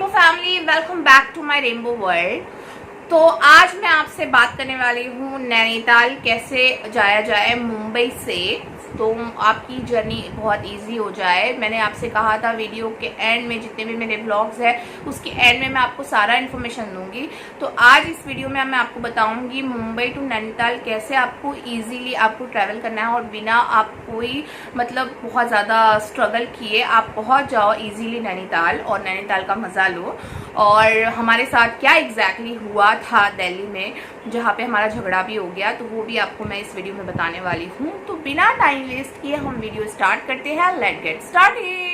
Rainbow family, welcome back to my rainbow world. तो आज मैं आपसे बात करने वाली हूँ नैनीताल कैसे जाया जाए मुंबई से, तो आपकी जर्नी बहुत इजी हो जाए। मैंने आपसे कहा था वीडियो के एंड में, जितने भी मेरे व्लॉग्स हैं उसके एंड में मैं आपको सारा इन्फॉर्मेशन दूंगी। तो आज इस वीडियो में मैं आपको बताऊंगी मुंबई टू नैनीताल कैसे आपको इजीली आपको ट्रैवल करना है और बिना आप कोई मतलब बहुत ज़्यादा स्ट्रगल किए आप पहुंच जाओ इजीली नैनीताल और नैनीताल का मज़ा लो। और हमारे साथ क्या एग्जैक्टली हुआ था दिल्ली में, जहाँ पे हमारा झगड़ा भी हो गया, तो वो भी आपको मैं इस वीडियो में बताने वाली हूँ। तो बिना टाइम वेस्ट किए हम वीडियो स्टार्ट करते हैं। Let's get started.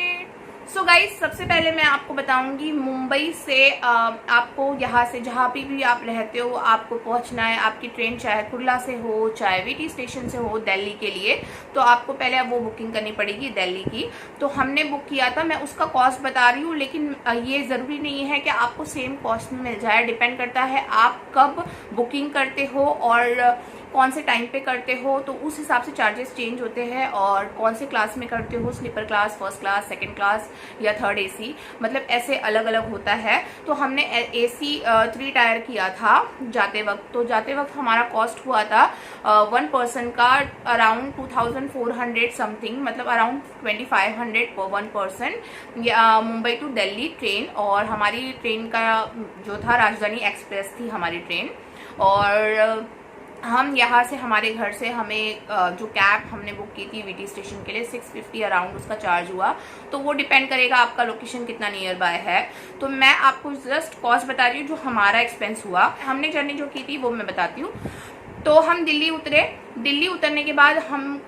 So guys, सबसे पहले मैं आपको बताऊंगी मुंबई से आपको यहाँ से जहाँ भी आप रहते हो आपको पहुँचना है। आपकी ट्रेन चाहे कुर्ला से हो चाहे वीटी स्टेशन से हो दिल्ली के लिए, तो आपको पहले वो बुकिंग करनी पड़ेगी दिल्ली की। तो हमने बुक किया था, मैं उसका कॉस्ट बता रही हूँ, लेकिन ये ज़रूरी नहीं है कि आपको सेम कॉस्ट में मिल जाए। डिपेंड करता है आप कब बुकिंग करते हो और कौन से टाइम पे करते हो, तो उस हिसाब से चार्जेस चेंज होते हैं। और कौन से क्लास में करते हो, sleeper class, first class, second class या थर्ड एसी, मतलब ऐसे अलग अलग होता है। तो हमने एसी 3 टायर किया था जाते वक्त। तो जाते वक्त हमारा कॉस्ट हुआ था 1 पर्सन का अराउंड 2400 समथिंग, मतलब अराउंड 2500 पर 1 person, Mumbai to Delhi train. और हमारी ट्रेन का जो था राजधानी एक्सप्रेस थी हमारी ट्रेन। और हम यहाँ से हमारे घर से हमें जो कैब हमने बुक की थी वीटी स्टेशन के लिए 650 अराउंड उसका चार्ज हुआ। तो वो डिपेंड करेगा आपका लोकेशन कितना नियर बाय है। तो मैं आपको जस्ट कॉस्ट बता रही हूँ जो हमारा एक्सपेंस हुआ। हमने जर्नी जो की थी वो मैं बताती हूँ। तो हम दिल्ली उतरे। दिल्ली उतरने के बाद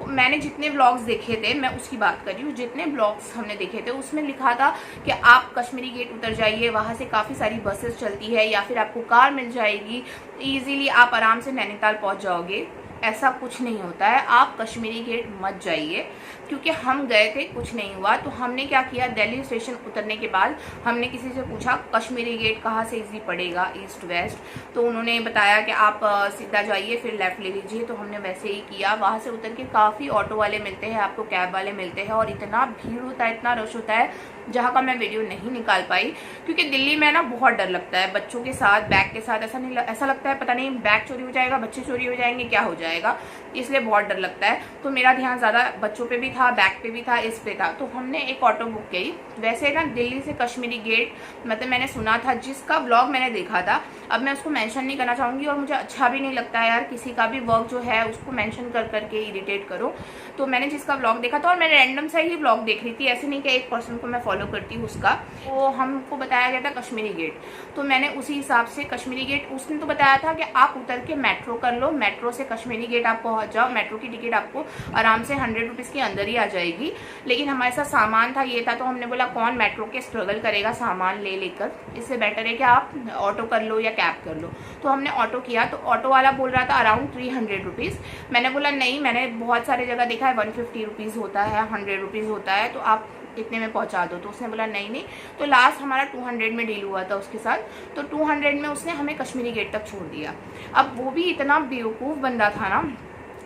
मैंने जितने व्लॉग्स देखे थे मैं उसकी बात कर रही हूँ। जितने व्लॉग्स हमने देखे थे उसमें लिखा था कि आप कश्मीरी गेट उतर जाइए, वहाँ से काफ़ी सारी बसेस चलती है या फिर आपको कार मिल जाएगी, ईजिली आप आराम से नैनीताल पहुँच जाओगे। ऐसा कुछ नहीं होता है, आप कश्मीरी गेट मत जाइए, क्योंकि हम गए थे कुछ नहीं हुआ। तो हमने क्या किया, दिल्ली स्टेशन उतरने के बाद हमने किसी से पूछा कश्मीरी गेट कहाँ से इजी पड़ेगा, ईस्ट वेस्ट। तो उन्होंने बताया कि आप सीधा जाइए फिर लेफ़्ट ले लीजिए। तो हमने वैसे ही किया। वहाँ से उतर के काफ़ी ऑटो वाले मिलते हैं आपको, कैब वाले मिलते हैं, और इतना भीड़ होता है, इतना रश होता है, जहाँ का मैं वीडियो नहीं निकाल पाई। क्योंकि दिल्ली में ना बहुत डर लगता है बच्चों के साथ, बैग के साथ ऐसा लगता है पता नहीं बैग चोरी हो जाएगा, बच्चे चोरी हो जाएंगे, क्या हो जाएगा, इसलिए बहुत डर लगता है। तो मेरा ध्यान ज़्यादा बच्चों पे भी था, बैग पे भी था, इस पे था। तो हमने एक ऑटो बुक की। वैसे ना दिल्ली से कश्मीरी गेट, मतलब मैंने सुना था, जिसका व्लॉग मैंने देखा था, अब मैं उसको मेंशन नहीं करना चाहूँगी और मुझे अच्छा भी नहीं लगता है यार किसी का भी वर्क जो है उसको मेंशन कर करके इरिटेट करो। तो मैंने जिसका व्लॉग देखा था, और मैं रैंडम से ही व्लॉग देख रही थी, ऐसे नहीं कि एक पर्सन को मैं फॉलो करती हूँ उसका, वो हमको बताया गया था कश्मीरी गेट। तो मैंने उसी हिसाब से कश्मीरी गेट, उसने तो बताया था कि आप उतर के मेट्रो कर लो, मेट्रो से कश्मीरी गेट आप पहुँच जाओ। मेट्रो की टिकट आपको आराम से 100 रुपीज़ के अंदर ही आ जाएगी। लेकिन हमारे साथ सामान था, ये था, तो हमने बोला कौन मेट्रो के स्ट्रगल करेगा सामान ले लेकर, इससे बेटर है कि आप ऑटो कर लो या कैब कर लो। तो हमने ऑटो किया। तो ऑटो वाला बोल रहा था अराउंड 300 रुपीज़। मैंने बोला नहीं, मैंने बहुत सारे जगह देखा है 150 रुपीज़ होता है, 100 रुपीज़ होता है, तो आप इतने में पहुंचा दो। तो उसने बोला नहीं नहीं। तो लास्ट हमारा 200 में डील हुआ था उसके साथ। तो 200 में उसने हमें कश्मीरी गेट तक छोड़ दिया। अब वो भी इतना बेवकूफ़ बंदा था ना,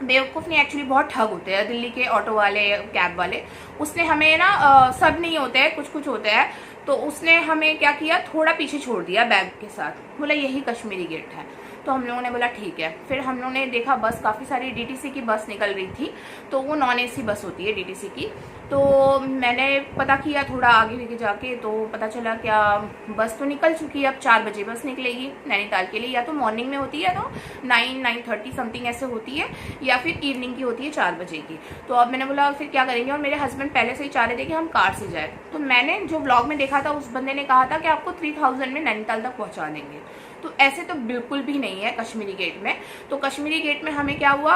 बेवकूफ़ नहीं, एक्चुअली बहुत ठग होते हैं दिल्ली के ऑटो वाले, कैब वाले। उसने हमें ना सब नहीं होते हैं, कुछ कुछ होते हैं। तो उसने हमें क्या किया, थोड़ा पीछे छोड़ दिया बैग के साथ, बोला यही कश्मीरी गेट है। तो हम लोगों ने बोला ठीक है। फिर हम लोगों ने देखा बस, काफ़ी सारी डीटीसी की बस निकल रही थी, तो वो नॉन एसी बस होती है डीटीसी की। तो मैंने पता किया थोड़ा आगे जाके, तो पता चला क्या बस तो निकल चुकी है। अब 4 बजे बस निकलेगी नैनीताल के लिए, या तो मॉर्निंग में होती है तो 9-9:30 समथिंग ऐसे होती है, या फिर इवनिंग की होती है 4 बजे की। तो अब मैंने बोला फिर क्या करेंगे, और मेरे हस्बैंड पहले से ही चाह रहे थे कि हम कार से जाए। तो मैंने जो ब्लॉग में देखा था उस बंदे ने कहा था कि आपको 3000 में नैनीताल तक पहुँचा देंगे। तो ऐसे तो बिल्कुल भी नहीं है कश्मीरी गेट में। तो कश्मीरी गेट में हमें क्या हुआ,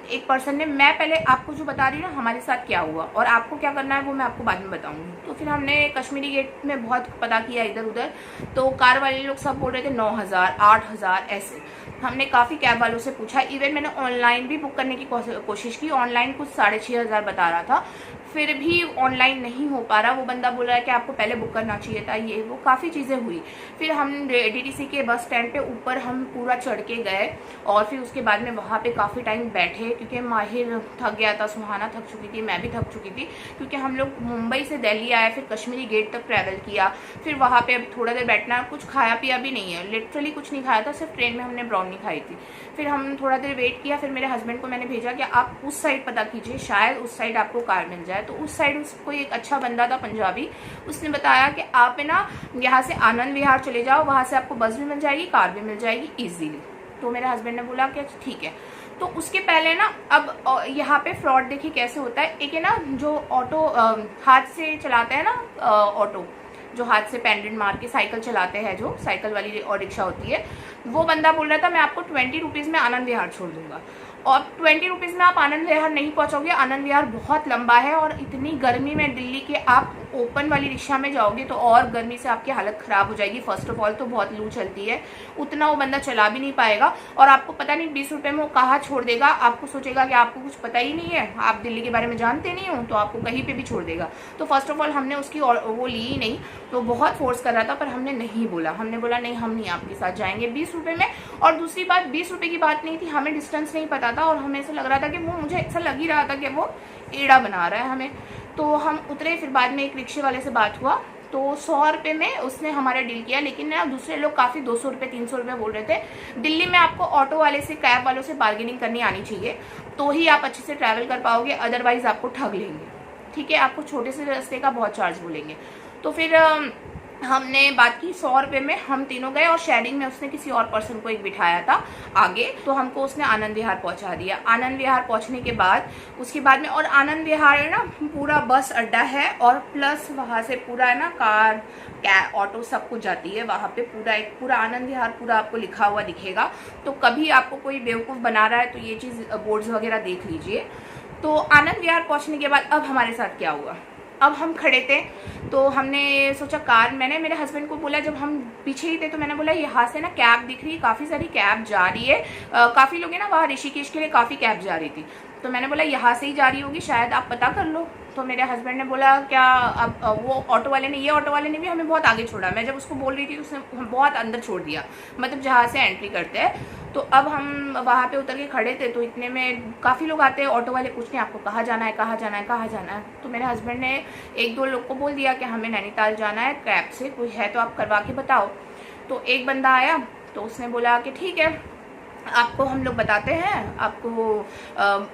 एक पर्सन ने, मैं पहले आपको जो बता रही हूँ ना हमारे साथ क्या हुआ और आपको क्या करना है वो मैं आपको बाद में बताऊंगी। तो फिर हमने कश्मीरी गेट में बहुत पता किया इधर उधर। तो कार वाले लोग सब बोल रहे थे 9000, 8000 ऐसे। हमने काफ़ी कैब वालों से पूछा, इवन मैंने ऑनलाइन भी बुक करने की कोशिश की। ऑनलाइन कुछ 6500 बता रहा था। फिर भी ऑनलाइन नहीं हो पा रहा। वो बंदा बोल रहा है कि आपको पहले बुक करना चाहिए था, ये वो काफ़ी चीज़ें हुई। फिर हम DTC के बस स्टैंड पे ऊपर हम पूरा चढ़ के गए और फिर उसके बाद में वहाँ पे काफ़ी टाइम बैठे, क्योंकि माहिर थक गया था, सुहाना थक चुकी थी, मैं भी थक चुकी थी, क्योंकि हम लोग मुंबई से दिल्ली आए, फिर कश्मीरी गेट तक ट्रैवल किया, फिर वहाँ पे अभी थोड़ा देर बैठना, कुछ खाया पिया भी नहीं है, लिटरली कुछ नहीं खाया था, सिर्फ ट्रेन में हमने ब्राउनी खाई थी। फिर हम थोड़ा देर वेट किया, फिर मेरे हस्बैंड को मैंने भेजा कि आप उस साइड पता कीजिए, शायद उस साइड आपको कार मिल जाए। तो उस साइड कोई एक अच्छा बंदा था पंजाबी, उसने बताया कि आप है ना यहाँ से आनंद विहार चले जाओ, वहाँ से आपको बस भी मिल जाएगी, कार भी मिल जाएगी ईजीली। तो मेरे हस्बैंड ने बोला कि ठीक है। तो उसके पहले ना, अब यहाँ पे फ्रॉड देखिए कैसे होता है। एक है ना जो ऑटो हाथ से चलाते हैं ना, ऑटो जो हाथ से पेंडेंट मार के साइकिल चलाते हैं, जो साइकिल वाली और रिक्शा होती है, वो बंदा बोल रहा था मैं आपको 20 रुपीज़ में आनंद विहार छोड़ दूंगा। और 20 रुपीज़ में आप आनंद विहार नहीं पहुंचोगे। आनंद विहार बहुत लंबा है और इतनी गर्मी में दिल्ली के आप ओपन वाली रिक्शा में जाओगे तो और गर्मी से आपकी हालत ख़राब हो जाएगी। फर्स्ट ऑफ ऑल तो बहुत लू चलती है, उतना वो बंदा चला भी नहीं पाएगा, और आपको पता नहीं 20 रुपये में वो कहाँ छोड़ देगा। आपको सोचेगा कि आपको कुछ पता ही नहीं है, आप दिल्ली के बारे में जानते नहीं हो, तो आपको कहीं पर भी छोड़ देगा। तो फर्स्ट ऑफ ऑल हमने उसकी वो ली ही नहीं, तो बहुत फोर्स कर रहा था, पर हमने नहीं बोला। हमने बोला नहीं, हम नहीं आपके साथ जाएंगे 20 रुपये में। और दूसरी बात, 20 रुपये की बात नहीं थी, हमें डिस्टेंस नहीं पता था और हमें ऐसा लग रहा था कि वो, मुझे ऐसा लग ही रहा था कि वो एड़ा बना रहा है हमें। तो हम उतरे, फिर बाद में एक रिक्शे वाले से बात हुआ, तो 100 रुपये में उसने हमारा डील किया। लेकिन ना दूसरे लोग काफ़ी 200 रुपये 300 रुपये बोल रहे थे। दिल्ली में आपको ऑटो वाले से, कैब वालों से बार्गेनिंग करनी आनी चाहिए, तो ही आप अच्छे से ट्रैवल कर पाओगे, अदरवाइज आपको ठग लेंगे। ठीक है, आपको छोटे से रास्ते का बहुत चार्ज बोलेंगे। तो फिर हमने बात की 100 रुपये में, हम तीनों गए और शेयरिंग में उसने किसी और पर्सन को एक बिठाया था आगे, तो हमको उसने आनंद विहार पहुंचा दिया। आनंद विहार पहुंचने के बाद उसके बाद में, और आनंद विहार है ना पूरा बस अड्डा है, और प्लस वहाँ से पूरा है ना कार, कैब, ऑटो सब कुछ जाती है वहाँ पे। पूरा आनंद विहार पूरा आपको लिखा हुआ दिखेगा। तो कभी आपको कोई बेवकूफ़ बना रहा है तो ये चीज़ बोर्ड्स वगैरह देख लीजिए। तो आनंद विहार पहुँचने के बाद अब हमारे साथ क्या हुआ, अब हम खड़े थे तो हमने सोचा कार, मैंने मेरे हस्बैंड को बोला, जब हम पीछे ही थे तो मैंने बोला यहाँ से ना कैब दिख रही है, काफ़ी सारी कैब जा रही है, काफ़ी लोग हैं ना वहाँ ऋषिकेश के लिए काफ़ी कैब जा रही थी। तो मैंने बोला यहाँ से ही जा रही होगी शायद, आप पता कर लो। तो मेरे हस्बैंड ने बोला क्या, अब वो ऑटो वाले ने, ये ऑटो वाले ने भी हमें बहुत आगे छोड़ा। मैं जब उसको बोल रही थी उसने बहुत अंदर छोड़ दिया, मतलब जहाँ से एंट्री करते हैं। तो अब हम वहाँ पे उतर के खड़े थे, तो इतने में काफ़ी लोग आते हैं, ऑटो वाले पूछते हैं आपको कहाँ जाना है, कहाँ जाना है, कहाँ जाना है। तो मेरे हस्बैंड ने 1-2 लोग को बोल दिया कि हमें नैनीताल जाना है कैब से, कोई है तो आप करवा के बताओ। तो एक बंदा आया, तो उसने बोला कि ठीक है आपको हम लोग बताते हैं, आपको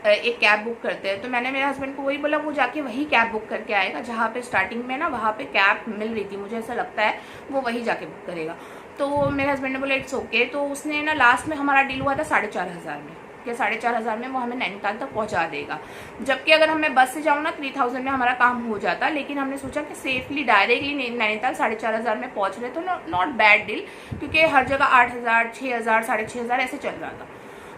एक कैब बुक करते हैं। तो मैंने मेरे हस्बैंड को वही बोला, वो जाके वही कैब बुक करके आएगा जहाँ पे स्टार्टिंग में ना वहाँ पे कैब मिल रही थी, मुझे ऐसा लगता है वो वही जाके बुक करेगा। तो मेरे हस्बैंड ने बोला इट्स ओके। तो उसने ना लास्ट में हमारा डील हुआ था 4,500 में, कि 4,500 में वो हमें नैनीताल तक पहुंचा देगा। जबकि अगर मैं बस से जाऊँ ना 3,000 में हमारा काम हो जाता, लेकिन हमने सोचा कि सेफली डायरेक्टली नैनीताल 4,500 में पहुंच रहे तो नॉट बैड डील, क्योंकि हर जगह 8,000, 6,000, 6,500 ऐसे चल रहा था।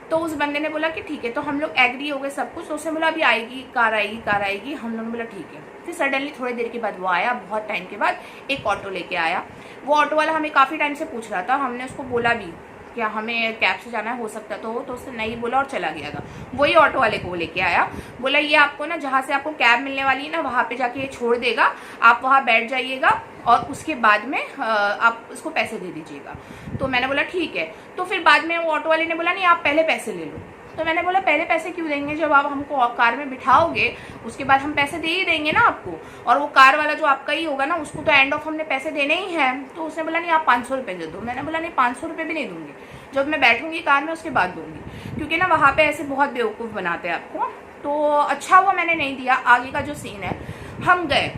तो उस बंदे ने बोला कि ठीक है, तो हम लोग एग्री हो गए सब कुछ। तो उसने बोला अभी आएगी कार, आएगी कार आएगी। हम लोगों ने बोला ठीक है। फिर सडनली थोड़ी देर के बाद वो आया, बहुत टाइम के बाद एक ऑटो लेके आया। वो ऑटो वाला हमें काफ़ी टाइम से पूछ रहा था, हमने उसको बोला भी क्या हमें कैब से जाना है, हो सकता तो उसने नहीं बोला और चला गया था। वही ऑटो वाले को वो लेके आया, बोला ये आपको ना जहाँ से आपको कैब मिलने वाली है ना वहाँ पे जाके ये छोड़ देगा, आप वहाँ बैठ जाइएगा और उसके बाद में आप उसको पैसे दे दीजिएगा। तो मैंने बोला ठीक है। तो फिर बाद में वो ऑटो वाले ने बोला नहीं आप पहले पैसे ले लो। तो मैंने बोला पहले पैसे क्यों देंगे, जब आप हमको कार में बिठाओगे उसके बाद हम पैसे दे ही देंगे ना आपको, और वो कार वाला जो आपका ही होगा ना उसको तो एंड ऑफ हमने पैसे देने ही हैं। तो उसने बोला नहीं आप 500 रुपये दे दो। मैंने बोला नहीं 500 रुपये भी नहीं दूंगी, जब मैं बैठूंगी कार में उसके बाद दूंगी, क्योंकि ना वहाँ पे ऐसे बहुत बेवकूफ़ बनाते हैं आपको। तो अच्छा हुआ मैंने नहीं दिया। आगे का जो सीन है, हम गए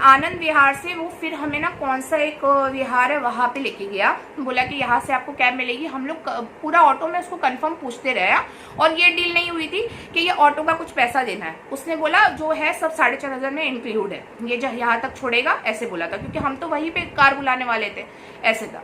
आनंद विहार से, वो फिर हमें ना कौन सा एक विहार है वहाँ पे लेके गया, बोला कि यहाँ से आपको कैब मिलेगी। हम लोग पूरा ऑटो में उसको कंफर्म पूछते रहे, और ये डील नहीं हुई थी कि ये ऑटो का कुछ पैसा देना है। उसने बोला जो है सब 4,500 में इंक्लूड है, ये जो यहाँ तक छोड़ेगा ऐसे बोला था, क्योंकि हम तो वहीं पे कार बुलाने वाले थे, ऐसे था।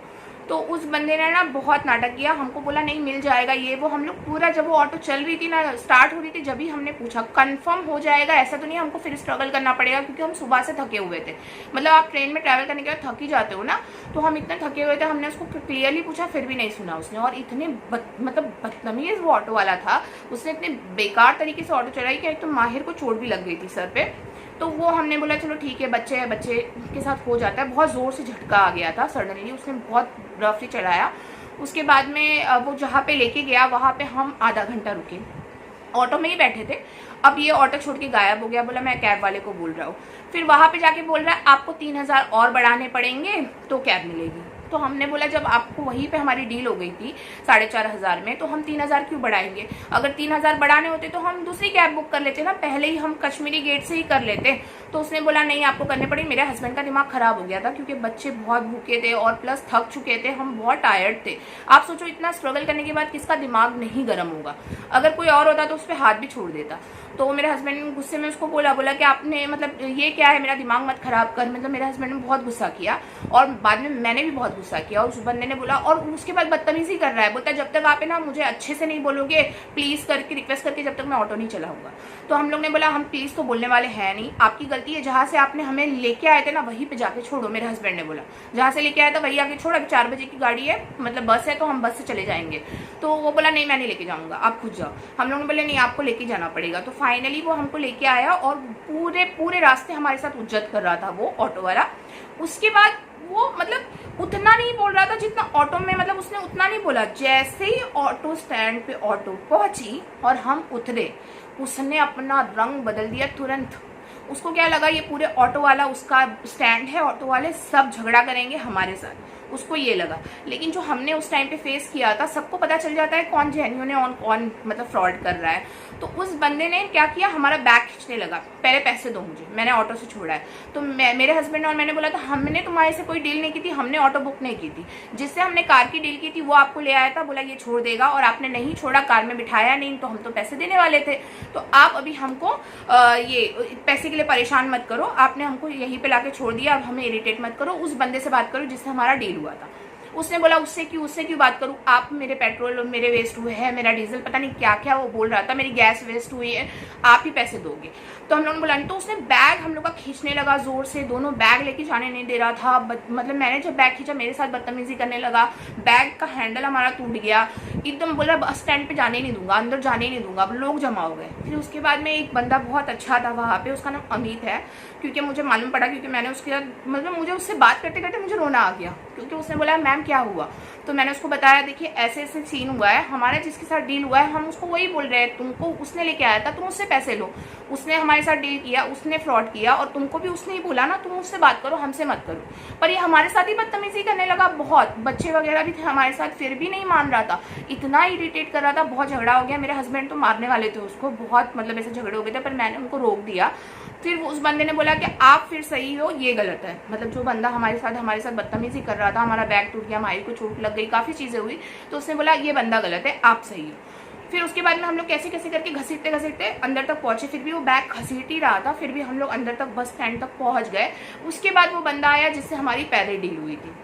तो उस बंदे ने ना बहुत नाटक किया, हमको बोला नहीं मिल जाएगा ये वो। हम लोग पूरा, जब वो ऑटो चल रही थी ना, स्टार्ट हो रही थी, जब भी हमने पूछा कंफर्म हो जाएगा, ऐसा तो नहीं हमको फिर स्ट्रगल करना पड़ेगा, क्योंकि हम सुबह से थके हुए थे। मतलब आप ट्रेन में ट्रैवल करने के बाद थक ही जाते हो ना, तो हम इतने थके हुए थे। हमने उसको क्लियरली पूछा, फिर भी नहीं सुना उसने। और इतने मतलब बदतमीज वो ऑटो वाला था, उसने इतने बेकार तरीके से ऑटो चलाई कि एक तो माहिर को चोट भी लग गई थी सर पे। तो वो हमने बोला चलो ठीक है, बच्चे है, बच्चे के साथ हो जाता है। बहुत ज़ोर से झटका आ गया था सडनली, उसने बहुत रफली चलाया। उसके बाद में वो जहाँ पे लेके गया वहाँ पे हम आधा घंटा रुके, ऑटो में ही बैठे थे। अब ये ऑटो छोड़ के गायब हो गया, बोला मैं कैब वाले को बोल रहा हूँ। फिर वहाँ पे जाके बोल रहा है आपको 3000 और बढ़ाने पड़ेंगे तो कैब मिलेगी। तो हमने बोला जब आपको वहीं पे हमारी डील हो गई थी 4500 में, तो हम 3000 क्यों बढ़ाएंगे? अगर 3000 बढ़ाने होते तो हम दूसरी कैब बुक कर लेते ना, पहले ही हम कश्मीरी गेट से ही कर लेते। तो उसने बोला नहीं आपको करने पड़ेगी। मेरे हस्बैंड का दिमाग खराब हो गया था, क्योंकि बच्चे बहुत भूखे थे और प्लस थक चुके थे, हम बहुत टायर्ड थे। आप सोचो इतना स्ट्रगल करने के बाद किसका दिमाग नहीं गर्म होगा? अगर कोई और होता तो उस पर हाथ भी छोड़ देता। तो मेरे हस्बैंड ने गुस्से में उसको बोला कि आपने मतलब ये क्या है, मेरा दिमाग मत खराब कर। मतलब मेरे हस्बैंड ने बहुत गुस्सा किया और बाद में मैंने भी बहुत गुस्सा किया। और उस बंदे ने बोला, और उसके बाद बदतमीजी कर रहा है, बोलता है जब तक आप ना मुझे अच्छे से नहीं बोलोगे, प्लीज करके रिक्वेस्ट करके, जब तक मैं ऑटो नहीं चलाऊंगा। तो हम लोग ने बोला हम प्लीज तो बोलने वाले हैं नहीं, आपकी गलती है, जहाँ से आपने हमें लेके आए थे ना वहीं पे जाके छोड़ो। मेरे हस्बैंड ने बोला जहाँ से लेके आया था वही आके छोड़, अभी 4 बजे की गाड़ी है, मतलब बस है, तो हम बस से चले जाएंगे। तो वो बोला नहीं मैं नहीं लेके जाऊंगा, आप खुद जाओ। हम लोगों ने बोले नहीं आपको लेके जाना पड़ेगा। तो फाइनली वो हमको लेके आया और पूरे रास्ते हमारे साथ उज्जत कर रहा था वो ऑटो वाला। उसके बाद वो मतलब उतना नहीं बोल रहा था जितना ऑटो में, मतलब उसने उतना नहीं बोला। जैसे ही ऑटो स्टैंड पे ऑटो पहुंची और हम उतरे, उसने अपना रंग बदल दिया तुरंत। उसको क्या लगा ये पूरे ऑटो वाला उसका स्टैंड है, ऑटो वाले सब झगड़ा करेंगे हमारे साथ, उसको ये लगा। लेकिन जो हमने उस टाइम पे फेस किया था, सबको पता चल जाता है कौन जेन्युइन है और कौन मतलब फ्रॉड कर रहा है। तो उस बंदे ने क्या किया, हमारा बैग खींचने लगा, पहले पैसे दो मुझे, मैंने ऑटो से छोड़ा है। तो मेरे हस्बैंड और मैंने बोला था हमने तुम्हारे से कोई डील नहीं की थी, हमने ऑटो बुक नहीं की थी, जिससे हमने कार की डील की थी वो आपको ले आया था, बोला ये छोड़ देगा, और आपने नहीं छोड़ा, कार में बिठाया नहीं, तो हम तो पैसे देने वाले थे। तो आप अभी हमको ये पैसे के लिए परेशान मत करो, आपने हमको यहीं पे लाके छोड़ दिया, अब हमें इरिटेट मत करो, उस बंदे से बात करो जिससे हमारा डील हुआ था। उसने बोला उससे क्यों बात करूं, आप मेरे पेट्रोल और मेरे वेस्ट हुए हैं, मेरा डीजल पता नहीं क्या क्या वो बोल रहा था, मेरी गैस वेस्ट हुई है, आप ही पैसे दोगे। तो हम लोगों ने बोला नहीं। तो उसने बैग हम लोग का खींचने लगा जोर से, दोनों बैग लेके जाने नहीं दे रहा था। मतलब मैंने जब बैग खींचा मेरे साथ बदतमीजी करने लगा, बैग का हैंडल हमारा टूट गया, एकदम बोला बस स्टैंड पे जाने नहीं दूंगा, अंदर जाने नहीं दूंगा। अब लोग जमा हो गए। फिर उसके बाद में एक बंदा बहुत अच्छा था वहाँ पे, उसका नाम अमित है, क्योंकि मुझे मालूम पड़ा, क्योंकि मैंने उसके साथ मतलब मुझे उससे बात करते करते मुझे रोना आ गया, क्योंकि उसने बोला मैम क्या हुआ। तो मैंने उसको बताया देखिए ऐसे ऐसे सीन हुआ है, हमारा जिसके साथ डील हुआ है हम उसको वही बोल रहे हैं, तुमको उसने लेके आया था, तुम उससे पैसे लो, उसने हमारे साथ डील किया, उसने फ्रॉड किया, और तुमको भी उसने ही बोला ना तुम उससे बात करो, हमसे मत करो। पर ये हमारे साथ ही बदतमीजी करने लगा, बहुत बच्चे वगैरह भी थे हमारे साथ, फिर भी नहीं मान रहा था, इतना इरिटेट कर रहा था, बहुत झगड़ा हो गया। मेरे हस्बैंड तो मारने वाले थे उसको, बहुत मतलब ऐसे झगड़े हो गए थे, पर मैंने उनको रोक दिया। फिर उस बंदे ने बोला कि आप फिर सही हो, ये गलत है। मतलब जो बंदा हमारे साथ बदतमीजी कर रहा था, हमारा बैग टूट गया, माहिर को चोट लग गई, काफ़ी चीज़ें हुई, तो उसने बोला ये बंदा गलत है, आप सही हो। फिर उसके बाद में हम लोग कैसे कैसे करके घसीटते अंदर तक पहुंचे, फिर भी वो बैग घसीट ही रहा था, फिर भी हम लोग अंदर तक बस स्टैंड तक पहुंच गए। उसके बाद वो बंदा आया जिससे हमारी पहले डील हुई थी,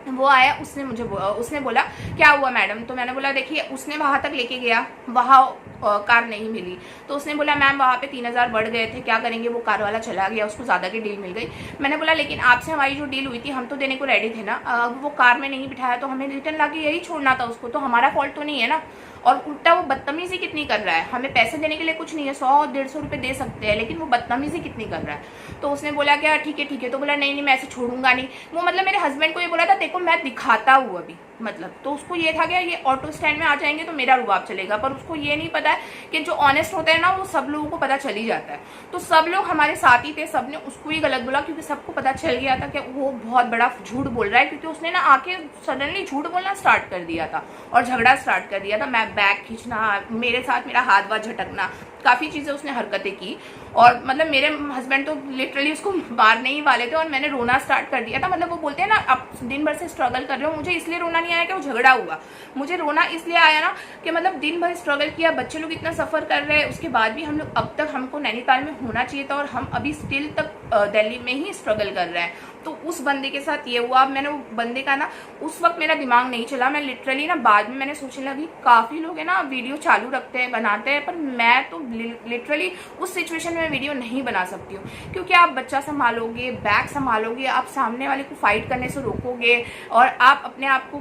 वो आया, उसने बोला क्या हुआ मैडम। तो मैंने बोला देखिए उसने वहाँ तक लेके गया, वहाँ कार नहीं मिली, तो उसने बोला मैम वहाँ पे 3000 बढ़ गए थे, क्या करेंगे, वो कार वाला चला गया, उसको ज़्यादा की डील मिल गई। मैंने बोला लेकिन आपसे हमारी जो डील हुई थी हम तो देने को रेडी थे ना, वो कार में नहीं बिठाया तो हमें रिटर्न ला के यही छोड़ना था उसको, तो हमारा फॉल्ट तो नहीं है ना। और उल्टा वो बदतमीजी कितनी कर रहा है, हमें पैसे देने के लिए कुछ नहीं है, 100-150 रुपये दे सकते हैं, लेकिन वो बदतमीजी कितनी कर रहा है। तो उसने बोला क्या ठीक है, तो बोला नहीं मैं ऐसे छोड़ूंगा नहीं। वो मतलब मेरे हस्बैंड को ये बोला था देखो मैं दिखाता हूँ अभी, मतलब तो उसको ये था कि ये ऑटो स्टैंड में आ जाएंगे तो मेरा रुबाब चलेगा, पर उसको ये नहीं पता है कि जो ऑनेस्ट होता है ना वो सब लोगों को पता चल ही जाता है। तो सब लोग हमारे साथ ही थे, सब ने उसको ही गलत बोला, क्योंकि सबको पता चल गया था कि वो बहुत बड़ा झूठ बोल रहा है, क्योंकि उसने ना आके सडनली झूठ बोलना स्टार्ट कर दिया था और झगड़ा स्टार्ट कर दिया था। मैं बैग खींचना, मेरे साथ मेरा हाथ वाथ झटकना, काफ़ी चीज़ें उसने हरकतें की, और मतलब मेरे हस्बैंड तो लिटरली उसको मारने ही वाले थे, और मैंने रोना स्टार्ट कर दिया था। मतलब वो बोलते हैं ना आप दिन भर से स्ट्रगल कर रहे हो, मुझे इसलिए रोना नहीं आया कि वो झगड़ा हुआ, मुझे रोना इसलिए आया ना कि मतलब दिन भर स्ट्रगल किया, बच्चे लोग इतना सफ़र कर रहे हैं, उसके बाद भी हम लोग अब तक, हमको नैनीताल में होना चाहिए था और हम अभी स्टिल तक दिल्ली में ही स्ट्रगल कर रहे हैं। तो उस बंदे के साथ ये हुआ। मैंने वो बंदे का ना, उस वक्त मेरा दिमाग नहीं चला, मैं लिटरली ना बाद में मैंने सोचने लगी काफ़ी लोग है ना वीडियो चालू रखते हैं, बनाते हैं, पर मैं तो लिटरली उस सिचुएशन में वीडियो नहीं बना सकती हूँ। क्योंकि आप बच्चा संभालोगे, बैग संभालोगे, आप सामने वाले को फाइट करने से रोकोगे और आप अपने आप को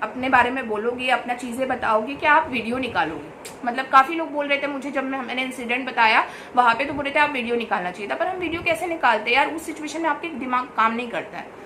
अपने बारे में बोलोगे, अपना चीज़ें बताओगे कि आप वीडियो निकालोगे। मतलब काफ़ी लोग बोल रहे थे मुझे, जब मैंने इंसिडेंट बताया वहाँ पे, तो बोल रहे थे आप वीडियो निकालना चाहिए था। पर हम वीडियो कैसे निकालते हैं यार, उस सिचुएशन में आपके दिमाग काम नहीं करता है।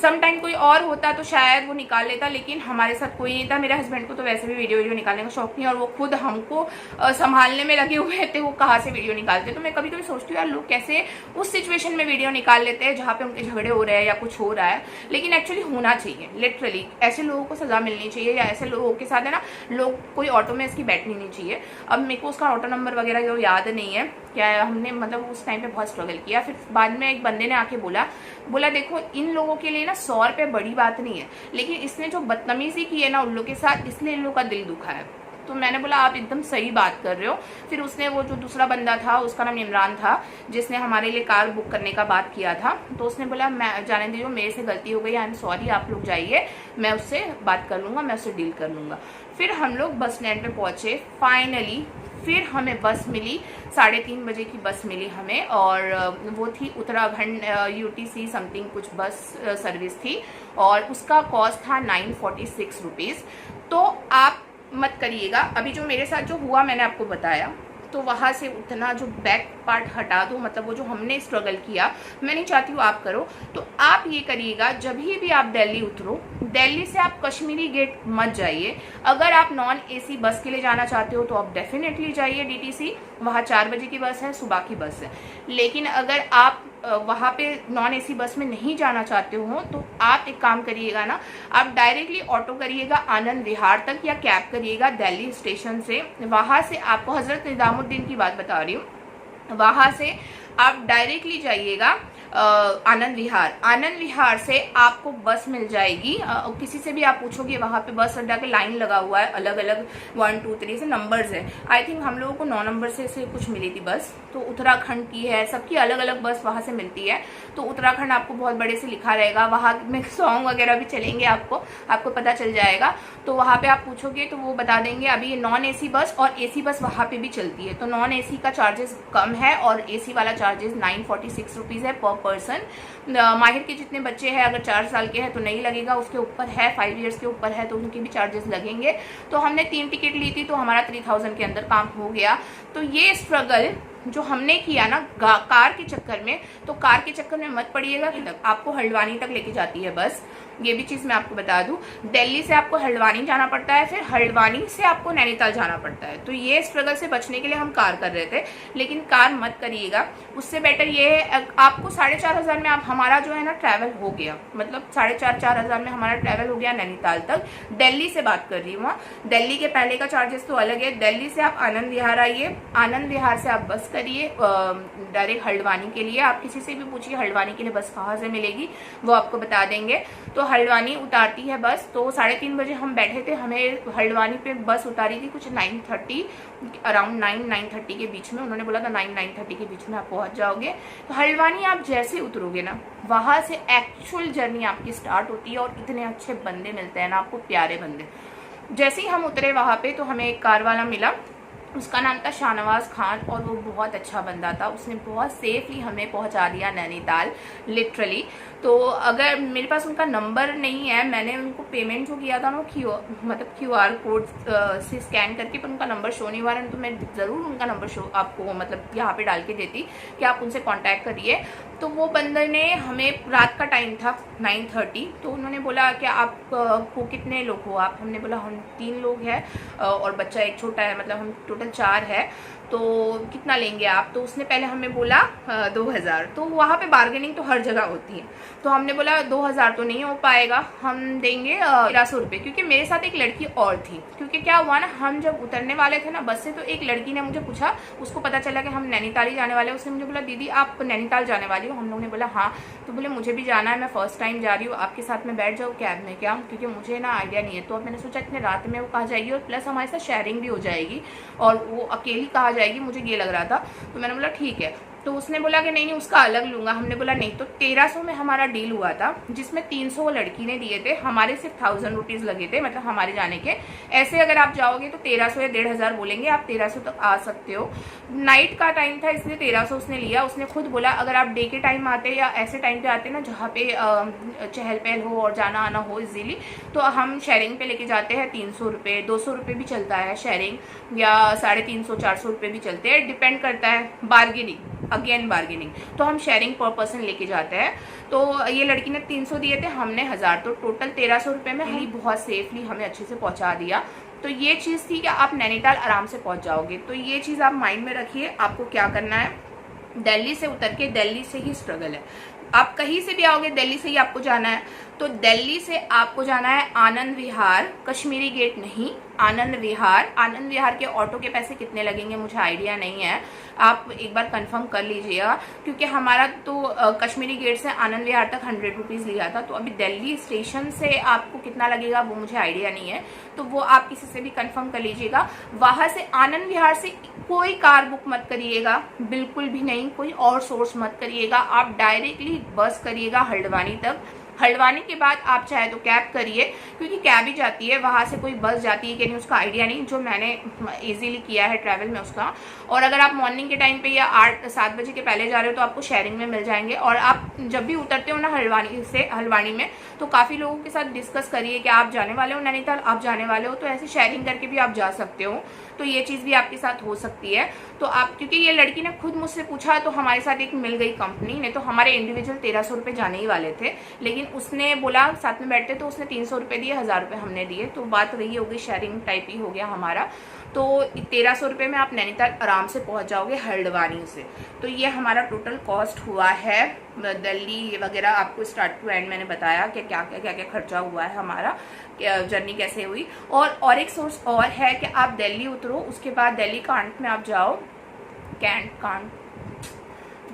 समटाइम कोई और होता तो शायद वो निकाल लेता, लेकिन हमारे साथ कोई नहीं था। मेरे हस्बैंड को तो वैसे भी वीडियो निकालने का शौक नहीं, और वो खुद हमको संभालने में लगे हुए थे, वो कहाँ से वीडियो निकालते। तो मैं कभी कभी सोचती हूँ यार लोग कैसे उस सिचुएशन में वीडियो निकाल लेते हैं जहाँ पे उनके झगड़े हो रहे हैं या कुछ हो रहा है। लेकिन एक्चुअली होना चाहिए, लिटरली ऐसे लोगों को सजा मिलनी चाहिए, या ऐसे लोगों के साथ है ना लोग कोई ऑटो में इसकी बैठनी नहीं चाहिए। अब मेरे को उसका ऑटो नंबर वगैरह जो याद नहीं है क्या, हमने मतलब उस टाइम पे बहुत स्ट्रगल किया। फिर बाद में एक बंदे ने आके बोला देखो इन लोगों के लिए ना 100 रुपये बड़ी बात नहीं है, लेकिन इसने जो बदतमीजी की है ना उन लोगों के साथ, इसलिए इन लोगों का दिल दुखा है। तो मैंने बोला आप एकदम सही बात कर रहे हो। फिर उसने, वो जो दूसरा बंदा था उसका नाम इमरान था, जिसने हमारे लिए कार बुक करने का बात किया था, तो उसने बोला मैं जाने दीजिए, मेरे से गलती हो गई, आई एम सॉरी, आप लोग जाइए, मैं उससे बात कर लूँगा, मैं उससे डील कर लूँगा। फिर हम लोग बस स्टैंड पे पहुँचे फाइनली। फिर हमें बस मिली, 3:30 बजे की बस मिली हमें, और वो थी उत्तराखंड UTC समथिंग कुछ बस सर्विस थी, और उसका कॉस्ट था 946 रुपीज़। तो आप मत करिएगा, अभी जो मेरे साथ जो हुआ मैंने आपको बताया, तो वहाँ से उतना जो बैक पार्ट हटा दो, मतलब वो जो हमने स्ट्रगल किया, मैं नहीं चाहती हूँ आप करो। तो आप ये करिएगा, जब भी आप दिल्ली उतरो, दिल्ली से आप कश्मीरी गेट मत जाइए। अगर आप नॉन AC बस के लिए जाना चाहते हो तो आप डेफिनेटली जाइए DTC, वहाँ 4 बजे की बस है, सुबह की बस है। लेकिन अगर आप वहाँ पे नॉन AC बस में नहीं जाना चाहते हो तो आप एक काम करिएगा ना, आप डायरेक्टली ऑटो करिएगा आनंद विहार तक, या कैब करिएगा दिल्ली स्टेशन से। वहाँ से आपको हज़रत निज़ामुद्दीन की बात बता रही हूँ, वहाँ से आप डायरेक्टली जाइएगा आनंद विहार। आनंद विहार से आपको बस मिल जाएगी, किसी से भी आप पूछोगे, वहाँ पे बस अड्डा के लाइन लगा हुआ है, अलग अलग 1 2 3 से नंबर्स है। आई थिंक हम लोगों को 9 नंबर से कुछ मिली थी बस, तो उत्तराखंड की है, सबकी अलग अलग बस वहाँ से मिलती है। तो उत्तराखंड आपको बहुत बड़े से लिखा रहेगा, वहाँ में सॉन्ग वगैरह भी चलेंगे, आपको पता चल जाएगा। तो वहाँ पे आप पूछोगे तो वो बता देंगे। अभी ये नॉन AC बस और AC बस वहाँ पे भी चलती है, तो नॉन AC का चार्जेस कम है और AC वाला चार्जेस 946 रुपीज़ है पर पर्सन। माहिर के जितने बच्चे हैं, अगर 4 साल के हैं तो नहीं लगेगा, उसके ऊपर है 5 इयर्स के ऊपर है तो उनके भी चार्जेस लगेंगे। तो हमने 3 टिकट ली थी, तो हमारा 3000 के अंदर काम हो गया। तो ये स्ट्रगल जो हमने किया ना कार के चक्कर में, तो कार के चक्कर में मत पड़िएगा कि तक आपको हल्द्वानी तक लेके जाती है बस। ये भी चीज़ मैं आपको बता दूं, दिल्ली से आपको हल्द्वानी जाना पड़ता है, फिर हल्द्वानी से आपको नैनीताल जाना पड़ता है। तो ये स्ट्रगल से बचने के लिए हम कार कर रहे थे, लेकिन कार मत करिएगा। उससे बेटर ये है, आपको 4500 में आप हमारा जो है ना ट्रैवल हो गया, मतलब 4,500 में हमारा ट्रैवल हो गया नैनीताल तक। दिल्ली से बात कर रही हूँ, दिल्ली के पहले का चार्जेस तो अलग है। दिल्ली से आप आनंद विहार आइए, आनंद विहार से आप बस करिए डायरेक्ट हल्द्वानी के लिए। आप किसी से भी पूछिए हल्द्वानी के लिए बस कहाँ से मिलेगी, वो आपको बता देंगे। तो हल्द्वानी उतारती है बस। तो 3:30 बजे हम बैठे थे, हमें हल्द्वानी पे बस उतारी थी कुछ 9:30, अराउंड 9-9:30 के बीच में। उन्होंने बोला था 9-9:30 के बीच में आप पहुंच जाओगे। तो हल्द्वानी आप जैसे उतरोगे ना, वहाँ से एक्चुअल जर्नी आपकी स्टार्ट होती है, और इतने अच्छे बंदे मिलते हैं ना आपको, प्यारे बंदे। जैसे ही हम उतरे वहाँ पे, तो हमें एक कार वाला मिला, उसका नाम था शाहनवाज खान, और वो बहुत अच्छा बंदा था। उसने बहुत सेफली हमें पहुंचा दिया नैनीताल, लिटरली। तो अगर मेरे पास उनका नंबर नहीं है, मैंने उनको पेमेंट जो किया था ना मतलब QR कोड से स्कैन करके, पर उनका नंबर शो नहीं हुआ है, तो मैं ज़रूर उनका नंबर शो आपको मतलब यहाँ पे डाल के देती कि आप उनसे कांटेक्ट करिए। तो वो बंदे ने हमें, रात का टाइम था 9:30, तो उन्होंने बोला कि आप को कितने लोग हो आप। हमने बोला हम 3 लोग हैं और बच्चा एक छोटा है, मतलब हम टोटल 4 है, तो कितना लेंगे आप। तो उसने पहले हमें बोला 2000। तो वहाँ पे बार्गेनिंग तो हर जगह होती है, तो हमने बोला 2000 तो नहीं हो पाएगा, हम देंगे 1300 रुपये, क्योंकि मेरे साथ एक लड़की और थी। क्योंकि क्या हुआ ना, हम जब उतरने वाले थे ना बस से, तो एक लड़की ने मुझे पूछा, उसको पता चला कि हम नैनीताल ही जाने वाले हैं। उसने मुझे बोला दीदी आप नैनीताल जाने वाली हो। हम लोगों ने बोला हाँ। तो बोले मुझे भी जाना है, मैं फर्स्ट टाइम जा रही हूँ, आपके साथ में बैठ जाऊँ कैब में क्या, क्योंकि मुझे ना आइडिया नहीं है। तो अब मैंने सोचा इतने रात में वो कहाँ जाएगी, और प्लस हमारे साथ शेयरिंग भी हो जाएगी, और वो अकेली कहाँ जाएगी, मुझे ये लग रहा था। तो मैंने बोला ठीक है। तो उसने बोला कि नहीं नहीं उसका अलग लूंगा। हमने बोला नहीं। तो 1300 में हमारा डील हुआ था, जिसमें 300 वो लड़की ने दिए थे, हमारे सिर्फ 1000 रुपीज़ लगे थे, मतलब हमारे जाने के। ऐसे अगर आप जाओगे तो 1300 या 1500 बोलेंगे, आप 1300 तक आ सकते हो। नाइट का टाइम था इसलिए 1300 उसने लिया। उसने खुद बोला अगर आप डे के टाइम आते या ऐसे टाइम पे आते ना जहाँ पे चहल पहल हो और जाना आना हो इजीली, तो हम शेयरिंग पे लेके जाते हैं 300 रुपये, 200 रुपये भी चलता है शेयरिंग, या 350 400 रुपये भी चलते हैं, डिपेंड करता है। बार्गेनिंग, अगेन बार्गेनिंग, तो हम शेयरिंग पर पर्सन लेके जाते हैं। तो ये लड़की ने 300 दिए थे, हमने 1000, तो टोटल 1300 रुपये में ही बहुत सेफली हमें अच्छे से पहुंचा दिया। तो ये चीज़ थी कि आप नैनीताल आराम से पहुंच जाओगे। तो ये चीज़ आप माइंड में रखिए। आपको क्या करना है, दिल्ली से उतर के, दिल्ली से ही स्ट्रगल है, आप कहीं से भी आओगे दिल्ली से ही आपको जाना है। तो दिल्ली से आपको जाना है आनंद विहार, कश्मीरी गेट नहीं, आनंद विहार। आनंद विहार के ऑटो के पैसे कितने लगेंगे मुझे आइडिया नहीं है, आप एक बार कंफर्म कर लीजिएगा, क्योंकि हमारा तो कश्मीरी गेट से आनंद विहार तक 100 रुपीज़ लिया था। तो अभी दिल्ली स्टेशन से आपको कितना लगेगा वो मुझे आइडिया नहीं है, तो वो आप किसी से भी कंफर्म कर लीजिएगा। वहाँ से आनंद विहार से कोई कार बुक मत करिएगा, बिल्कुल भी नहीं, कोई और सोर्स मत करिएगा, आप डायरेक्टली बस करिएगा हल्द्वानी तक। हल्द्वानी के बाद आप चाहे तो कैब करिए, क्योंकि कैब ही जाती है, वहाँ से कोई बस जाती है कि नहीं उसका आइडिया नहीं, जो मैंने इजीली किया है ट्रैवल में उसका। और अगर आप मॉर्निंग के टाइम पे या 8-7 बजे के पहले जा रहे हो तो आपको शेयरिंग में मिल जाएंगे। और आप जब भी उतरते हो ना हल्द्वानी में, तो काफ़ी लोगों के साथ डिस्कस करिए कि आप जाने वाले हो नैनीताल, आप जाने वाले हो, तो ऐसे शेयरिंग करके भी आप जा सकते हो। तो ये चीज़ भी आपके साथ हो सकती है। तो आप, क्योंकि ये लड़की ने खुद मुझसे पूछा तो हमारे साथ एक मिल गई कंपनी, नहीं तो हमारे इंडिविजुअल 1300 रुपये जाने ही वाले थे, लेकिन उसने बोला साथ में बैठते, तो उसने 300 रुपये दिए, 1000 रुपये हमने दिए, तो बात वही हो गई, शेयरिंग टाइप ही हो गया हमारा। तो 1300 रुपये में आप नैनीताल आराम से पहुंच जाओगे हल्द्वानी से। तो ये हमारा टोटल कॉस्ट हुआ है। दिल्ली वगैरह आपको स्टार्ट टू एंड मैंने बताया कि क्या क्या खर्चा हुआ है हमारा, जर्नी कैसे हुई। और एक सोर्स और है कि आप दिल्ली उतरो, उसके बाद दिल्ली कांट में आप जाओ, कांट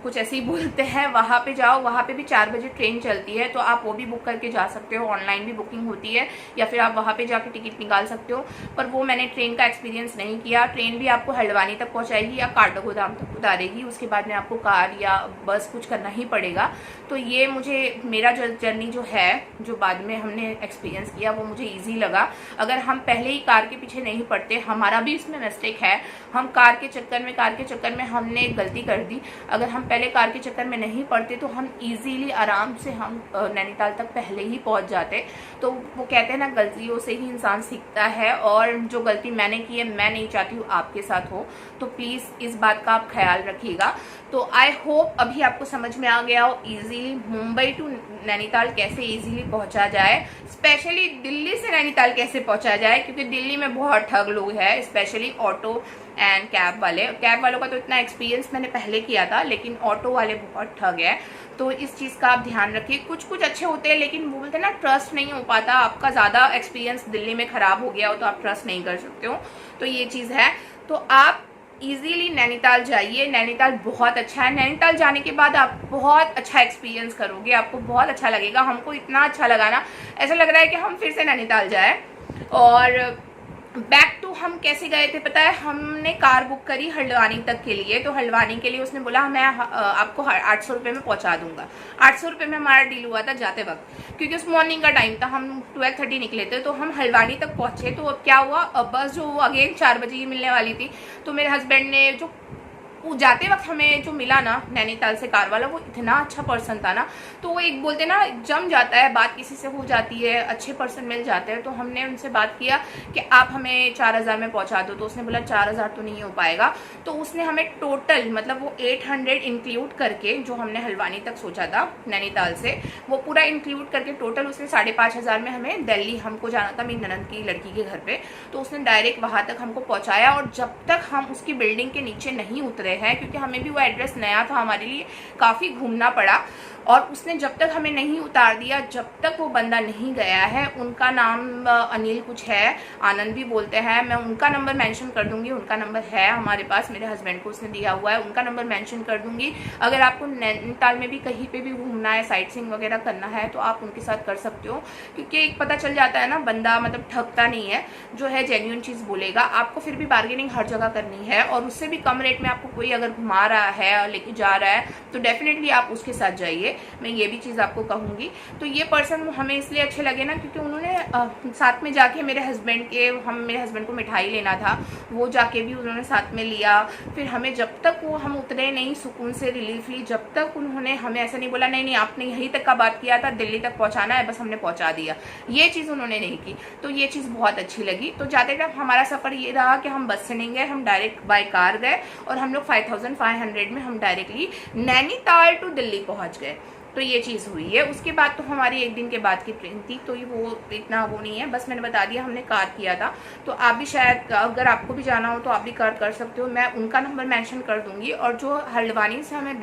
कुछ ऐसे ही बोलते हैं, वहाँ पे जाओ, वहाँ पे भी 4 बजे ट्रेन चलती है, तो आप वो भी बुक करके जा सकते हो, ऑनलाइन भी बुकिंग होती है, या फिर आप वहाँ पे जाके टिकट निकाल सकते हो। पर वो मैंने ट्रेन का एक्सपीरियंस नहीं किया। ट्रेन भी आपको हल्द्वानी तक पहुँचाएगी या काठगोदाम तक उतारेगी, उसके बाद में आपको कार या बस कुछ करना ही पड़ेगा। तो ये मुझे, मेरा जर्नी जो है, जो बाद में हमने एक्सपीरियंस किया, वो मुझे ईजी लगा। अगर हम पहले ही कार के पीछे नहीं पड़ते, हमारा भी इसमें मिस्टेक है, हम कार के चक्कर में हमने एक गलती कर दी। अगर हम पहले कार के चक्कर में नहीं पड़ते तो हम इजीली आराम से हम नैनीताल तक पहले ही पहुंच जाते। तो वो कहते हैं ना, गलतियों से ही इंसान सीखता है, और जो गलती मैंने की है, मैं नहीं चाहती हूँ आपके साथ हो। तो प्लीज़ इस बात का आप ख्याल रखिएगा। तो आई होप अभी आपको समझ में आ गया हो इजीली मुंबई टू नैनीताल कैसे इजीली पहुंचा जाए, स्पेशली दिल्ली से नैनीताल कैसे पहुंचा जाए, क्योंकि दिल्ली में बहुत ठग लोग हैं, स्पेशली ऑटो एंड कैब वाले। कैब वालों का तो इतना एक्सपीरियंस मैंने पहले किया था, लेकिन ऑटो वाले बहुत ठग है। तो इस चीज़ का आप ध्यान रखिए। कुछ अच्छे होते हैं, लेकिन वो बोलते हैं ना, ट्रस्ट नहीं हो पाता। आपका ज़्यादा एक्सपीरियंस दिल्ली में ख़राब हो गया हो तो आप ट्रस्ट नहीं कर सकते हो, तो ये चीज़ है। तो आप इजीली नैनीताल जाइए, नैनीताल बहुत अच्छा है। नैनीताल जाने के बाद आप बहुत अच्छा एक्सपीरियंस करोगे, आपको बहुत अच्छा लगेगा। हमको इतना अच्छा लगा ना, ऐसा लग रहा है कि हम फिर से नैनीताल जाए। और बैक टू हम कैसे गए थे पता है, हमने कार बुक करी हल्द्वानी तक के लिए। तो हल्द्वानी के लिए उसने बोला मैं आपको 800 रुपये में पहुंचा दूंगा। 800 रुपये में हमारा डील हुआ था जाते वक्त, क्योंकि उस मॉर्निंग का टाइम था, हम 12:30 निकले थे, तो हम हल्द्वानी तक पहुंचे। तो अब क्या हुआ, बस जो अगेन 4 बजे ही मिलने वाली थी, तो मेरे हस्बैंड ने जो जाते वक्त हमें जो मिला ना नैनीताल से कार वाला, वो इतना अच्छा पर्सन था ना। तो वो एक बोलते ना, जम जाता है, बात किसी से हो जाती है, अच्छे पर्सन मिल जाते हैं। तो हमने उनसे बात किया कि आप हमें 4000 में पहुंचा दो। तो उसने बोला 4000 तो नहीं हो पाएगा। तो उसने हमें टोटल, मतलब वो 800 इंक्लूड करके, जो हमने हल्द्वानी तक सोचा था नैनीताल से, वो पूरा इंक्लूड करके टोटल उसने 5500 में हमें दिल्ली, हमको जाना था मेरी ननद की लड़की के घर पे, तो उसने डायरेक्ट वहाँ तक हमको पहुँचाया। और जब तक हम उसकी बिल्डिंग के नीचे नहीं उतरे हैं, क्योंकि हमें भी वो एड्रेस नया था, हमारे लिए काफ़ी घूमना पड़ा, और उसने जब तक हमें नहीं उतार दिया, जब तक वो बंदा नहीं गया है। उनका नाम अनिल कुछ है, आनंद भी बोलते हैं, मैं उनका नंबर मेंशन कर दूंगी, उनका नंबर है हमारे पास, मेरे हस्बैंड को उसने दिया हुआ है, उनका नंबर मेंशन कर दूंगी। अगर आपको नैनीताल में भी कहीं पे भी घूमना है, साइट सीइंग वगैरह करना है, तो आप उनके साथ कर सकते हो, क्योंकि एक पता चल जाता है ना, बंदा मतलब ठगता नहीं है, जो है जेन्युइन चीज़ बोलेगा। आपको फिर भी बार्गेनिंग हर जगह करनी है, और उससे भी कम रेट में आपको कोई अगर घुमा रहा है और लेके जा रहा है तो डेफिनेटली आप उसके साथ जाइए, मैं ये भी चीज़ आपको कहूँगी। तो ये पर्सन हमें इसलिए अच्छे लगे ना क्योंकि उन्होंने साथ में जाके मेरे हस्बैंड को मिठाई लेना था, वो जाके भी उन्होंने साथ में लिया। फिर हमें जब तक वो हम उतरे नहीं सुकून से रिलीफ ली, जब तक उन्होंने हमें ऐसा नहीं बोला नहीं आपने यहीं तक का बात किया था, दिल्ली तक पहुँचाना है, बस हमने पहुँचा दिया, ये चीज़ उन्होंने नहीं की। तो ये चीज़ बहुत अच्छी लगी। तो जाते टाइम हमारा सफ़र ये रहा कि हम बस से नहीं गए, हम डायरेक्ट बाय कार गए और हम लोग 5500 में हम डायरेक्टली नैनीताल टू दिल्ली पहुंच गए। तो ये चीज़ हुई है। उसके बाद तो हमारी एक दिन के बाद की ट्रेन थी, तो ये वो इतना वो नहीं है, बस मैंने बता दिया हमने कार किया था। तो आप भी शायद अगर आपको भी जाना हो तो आप भी कार कर सकते हो, मैं उनका नंबर मेंशन कर दूंगी। और जो हल्द्वानी से हमें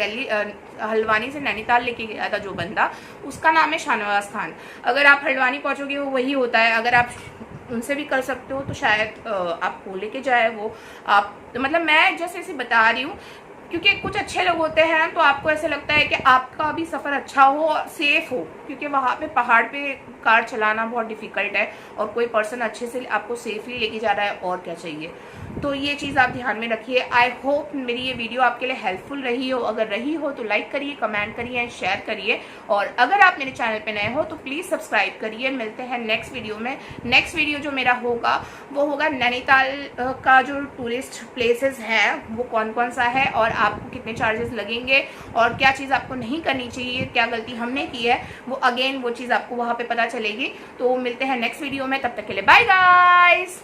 हल्द्वानी से नैनीताल लेके गया था जो बंदा, उसका नाम है शाहनवाज खान। अगर आप हल्द्वानी पहुँचोगे वो वही होता है, अगर आप उनसे भी कर सकते हो तो शायद आपको लेके जाए वो। आप मतलब मैं जैसे ऐसे बता रही हूँ क्योंकि कुछ अच्छे लोग होते हैं तो आपको ऐसा लगता है कि आपका भी सफ़र अच्छा हो और सेफ हो, क्योंकि वहाँ पे पहाड़ पे कार चलाना बहुत डिफ़िकल्ट है और कोई पर्सन अच्छे से आपको सेफली लेके जा रहा है, और क्या चाहिए। तो ये चीज़ आप ध्यान में रखिए। आई होप मेरी ये वीडियो आपके लिए हेल्पफुल रही हो। अगर रही हो तो लाइक करिए, कमेंट करिए, शेयर करिए, और अगर आप मेरे चैनल पे नए हो तो प्लीज़ सब्सक्राइब करिए। मिलते हैं नेक्स्ट वीडियो में। नेक्स्ट वीडियो जो मेरा होगा वो होगा नैनीताल का जो टूरिस्ट प्लेसेस हैं वो कौन कौन सा है और आपको कितने चार्जेस लगेंगे और क्या चीज़ आपको नहीं करनी चाहिए, क्या गलती हमने की है, वो अगेन वो चीज़ आपको वहाँ पे पता चलेगी। तो मिलते हैं नेक्स्ट वीडियो में, तब तक के लिए बाय गाइस।